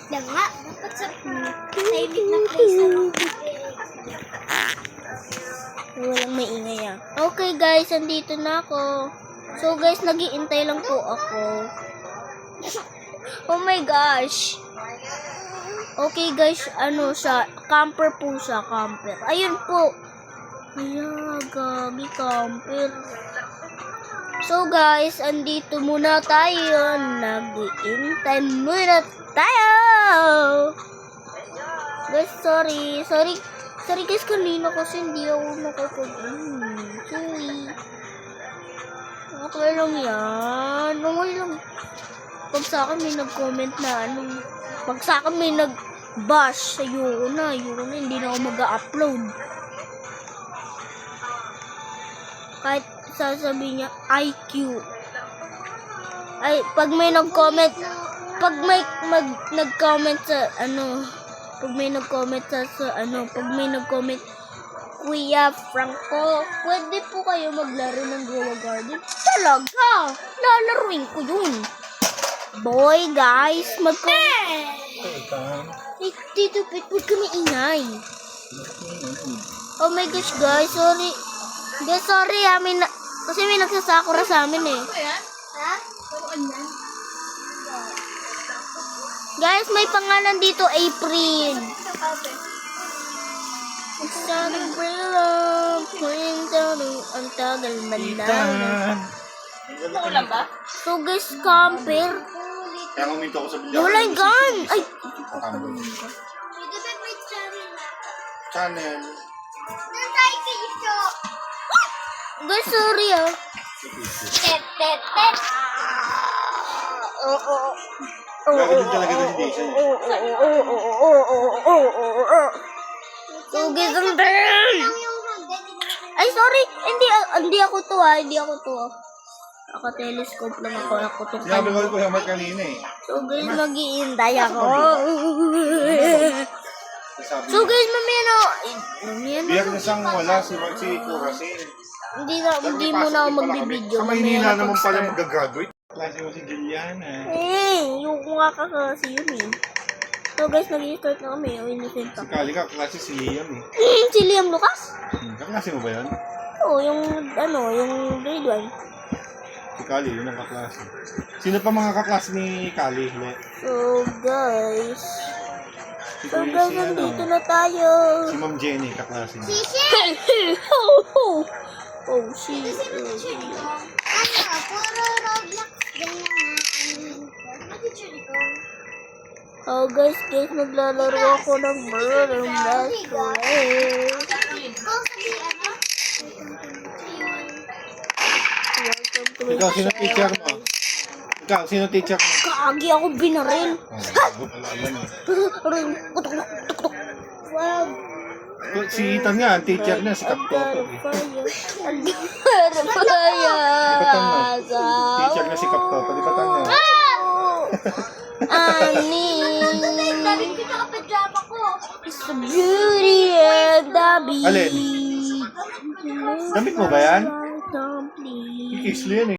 Yan nga, dapat sa tahimik na place na lang. Walang maingay ah. Okay guys, andito na ako. So guys, nag-iintay lang po ako. Oh my gosh. Okay guys, ano siya, camper po siya, camper. Ayun po. Ayan, gabi camper. So guys, andito muna tayo. Nag-iintay muna tayo. Guys, sorry guys, kanina kasi hindi ako sorry. Okay lang yan. Okay lang. Pag sa akin may nag-comment na pag sa akin may nag-bash, ayoko na, hindi na ako mag-upload. Kahit sasabihin niya, IQ. Ay, pag may nag-comment, pag may nag-comment sa, pag may nag-comment pag may nag-comment, Kuya Franco, pwede po kayo maglaro ng Grow a Garden? Talaga! Lalaruin ko yun. Boy, guys, Tito Pit, huwag kami ingay. Oh my gosh, guys, sorry. Guys, sorry kasi may nagsasakura sa amin eh. Ha? Saan yan? Guys, may pangalan dito, April. Ang tagal manalo. Ulam ba? So guys, camper. Kaya kuminto ako sa video. Wala yung gun. Ay! Pwede ba may channel na? Channel. Doon tayo kayo show. Guys, sorry ah. Tet. Lagi din talaga na si Jason. So guys, ang ay, sorry. Hindi ako to ah. Naka-telescope lang ako. Sinabi ko yung Hamad kanina eh. So guys, mag-iintay ako. Sabi So guys, mamaya na. biyak na siyang wala si Kurasin. Hindi muna ako magbibideo. Sa Maynila naman pala mag-graduate. Klase mo si Juliana. Yung nga kasi yun eh. So guys, nag-i-start na kami. Innocent Si ako. Kali ka, klase si Liam eh. Si Liam Lucas? Kaklase mo ba yan? Oo, yung grade 1. Si Kali, yun ang kaklase. Sino pa mga kaklase ni Kali? So guys, Si Kuya si nandito na tayo. Si Ma'am Jenny, kaklase niya. Oh, shit. Puro Roblox. Ganyan na. Oh guys, naglalaro ako ng murder master. Ikaw, sino teacher mo? Kagi ako binaril. Wow. Si Ethan nga, ang teacher niya, si Kaptoto. Teacher niya si Kaptoto, di ba tanya? It's the beauty of the beast. Alin? Damit mo ba yan? Complete. Kikisli yan eh.